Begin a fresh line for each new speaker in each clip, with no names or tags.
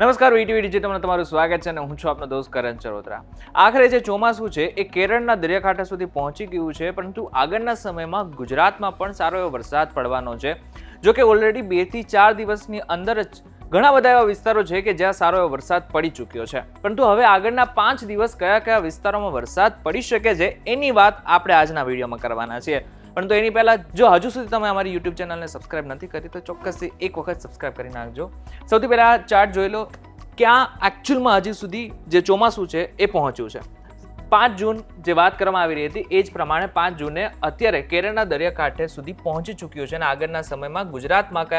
નમસ્કાર, વીટીવી ડિજિટલમાં તમારું સ્વાગત છે અને હું છું આપનો દોસ્ત કરણ ચરોતરા. આખરે જે ચોમાસું છે એ કેરળના દરિયાકાંઠા સુધી પહોંચી ગયું છે, પરંતુ આગળના સમયમાં ગુજરાતમાં પણ સારો એવો વરસાદ પડવાનો છે. જો કે ઓલરેડી 2 થી 4 દિવસની અંદર જ ઘણા બધા એવા વિસ્તારો છે કે જ્યાં સારો એવો વરસાદ પડી ચૂક્યો છે, પરંતુ હવે આગળના 5 દિવસ કયા કયા વિસ્તારોમાં વરસાદ પડી શકે છે એની વાત આપણે આજના વિડીયોમાં કરવાના છીએ. પરંતુ એની પહેલાં જો હજુ સુધી તમે અમારી યુટ્યુબ ચેનલને સબસ્ક્રાઇબ નથી કરી તો ચોક્કસથી એક વખત સબસ્ક્રાઇબ કરી નાખજો. સૌથી પહેલાં ચાર્ટ જોઈ લો, ક્યાં એકચ્યુઅલમાં હજી સુધી જે ચોમાસું છે એ પહોંચ્યું છે. 5 જૂન જે વાત કરવામાં આવી રહી હતી એ જ પ્રમાણે 5 જૂને અત્યારે કેરળના દરિયાકાંઠે સુધી પહોંચી ચૂક્યું છે અને આગળના સમયમાં ગુજરાતમાં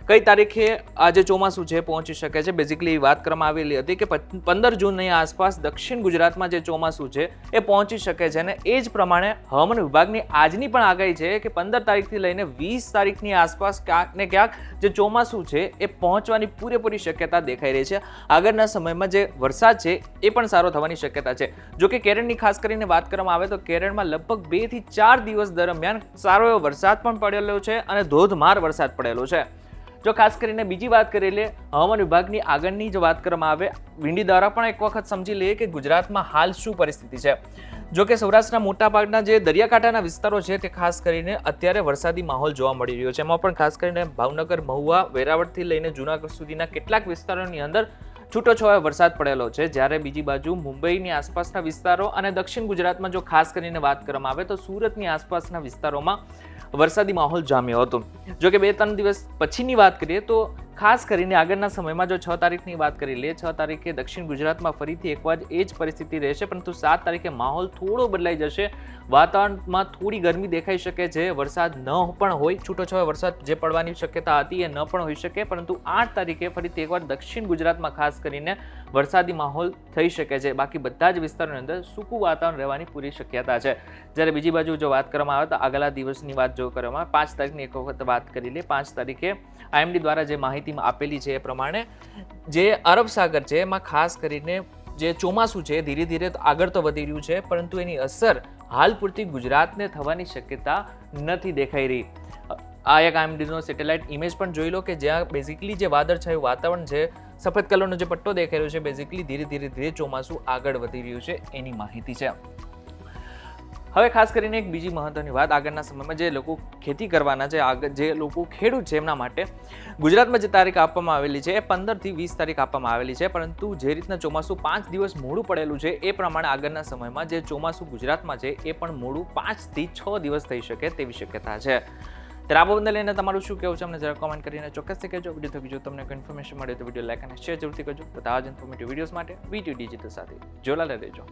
કઈ તારીખે આ જે ચોમાસું છે પહોંચી શકે છે. બેઝિકલી વાત કરવામાં આવેલી હતી કે 15 જૂનની આસપાસ દક્ષિણ ગુજરાતમાં જે ચોમાસું છે એ પહોંચી શકે છે અને એ જ પ્રમાણે હવામાન વિભાગની આજની પણ આગાહી છે કે 15 તારીખથી લઈને 20 તારીખની આસપાસ ક્યાંક ને ક્યાંક જે ચોમાસું છે એ પહોંચવાની પૂરેપૂરી શક્યતા દેખાઈ રહી છે. આગળના સમયમાં જે વરસાદ છે એ પણ સારો થવાની શક્યતા છે. જો કે કેરળની ખાસ કરીને વાત કરવામાં આવે તો કેરળમાં લગભગ 2 થી 4 દિવસ દરમિયાન સારો એવો વરસાદ પણ પડેલો છે અને ધોધમાર વરસાદ પડેલો છે. જો ખાસ કરીને બીજી વાત કરી લઈએ, હવામાન વિભાગની આગળની જો વાત કરવામાં આવે, વિંડી દ્વારા પણ એક વખત સમજી લઈએ કે ગુજરાતમાં હાલ શું પરિસ્થિતિ છે. જો કે સૌરાષ્ટ્રના મોટાભાગના જે દરિયાકાંઠાના વિસ્તારો છે તે ખાસ કરીને અત્યારે વરસાદી માહોલ જોવા મળી રહ્યો છે. એમાં પણ ખાસ કરીને ભાવનગર, મહુવા, વેરાવળથી લઈને જૂનાગઢ સુધીના કેટલાક વિસ્તારોની અંદર છૂટોછવાયો વરસાદ પડેલો છે. જ્યારે બીજી બાજુ મુંબઈની આસપાસના વિસ્તારો અને દક્ષિણ ગુજરાતમાં જો ખાસ કરીને વાત કરવામાં આવે તો સુરતની આસપાસના વિસ્તારોમાં વરસાદી માહોલ જામ્યો હતો. જો કે 2-3 દિવસ પછીની વાત કરીએ તો ખાસ કરીને આગળના સમયમાં જો 6 તારીખની વાત કરી લઈએ, 6 તારીખે દક્ષિણ ગુજરાતમાં ફરીથી એકવાર એ જ પરિસ્થિતિ રહેશે, પરંતુ 7 તારીખે માહોલ થોડો બદલાઈ જશે. વાતાવરણમાં થોડી ગરમી દેખાઈ શકે છે. વરસાદ ન પણ હોય, છૂટોછવાયો વરસાદ જે પડવાની શક્યતા હતી એ ન પણ હોઈ શકે, પરંતુ 8 તારીખે ફરીથી એકવાર દક્ષિણ ગુજરાતમાં ખાસ કરીને વરસાદી માહોલ થઈ શકે છે. બાકી બધા જ વિસ્તારોની અંદર સૂકું વાતાવરણ રહેવાની પૂરી શક્યતા છે. જ્યારે બીજી બાજુ જો વાત કરવામાં આવે તો આગલા દિવસની વાત જો કરવામાં આવે, 5 તારીખની એક વખત વાત કરી લે. 5 તારીખે IMD દ્વારા જે માહિતી આપેલી છે એ પ્રમાણે જે અરબ સાગર છે એમાં ખાસ કરીને જે ચોમાસું છે ધીરે ધીરે આગળ તો વધી રહ્યું છે, પરંતુ એની અસર હાલ પૂરતી ગુજરાતને થવાની શક્યતા નથી દેખાઈ રહી. આ એક IMD નો સેટેલાઇટ ઇમેજ પણ જોઈ લો કે જ્યાં બેઝિકલી જે વાદળછાયું વાતાવરણ છે, સફેદ કલરનો જે પટ્ટો દેખાઈ રહ્યો છે, બેઝિકલી ધીરે ધીરે ચોમાસું આગળ વધી રહ્યું છે એની માહિતી છે. હવે ખાસ કરીને એક બીજી મહત્વની વાત, આગળના સમયમાં જે લોકો ખેતી કરવાના છે, જે લોકો ખેડૂત છે એમના માટે ગુજરાતમાં જે તારીખ આપવામાં આવેલી છે એ 15 થી 20 તારીખ આપવામાં આવેલી છે, પરંતુ જે રીતના ચોમાસું 5 દિવસ મોડું પડેલું છે એ પ્રમાણે આગળના સમયમાં જે ચોમાસું ગુજરાતમાં છે એ પણ મોડું 5 થી 6 દિવસ થઈ શકે તેવી શક્યતા છે. ત્યારે આ બાબતને લઈને તમારું શું કહેવું છે અમને જરા કોમેન્ટ કરીને ચોક્કસથી કહેજો. વિડીયો જો તમને કોઈ ઇન્ફોર્મેશન મળે તો વિડીયો લાઈક અને શેર જરૂરથી કરજો. તો આવા જ ઇન્ફોર્મેટિવ વિડીયોઝ માટે વીટીવી ડિજિટલ સાથે જોડાયેલા રહેજો.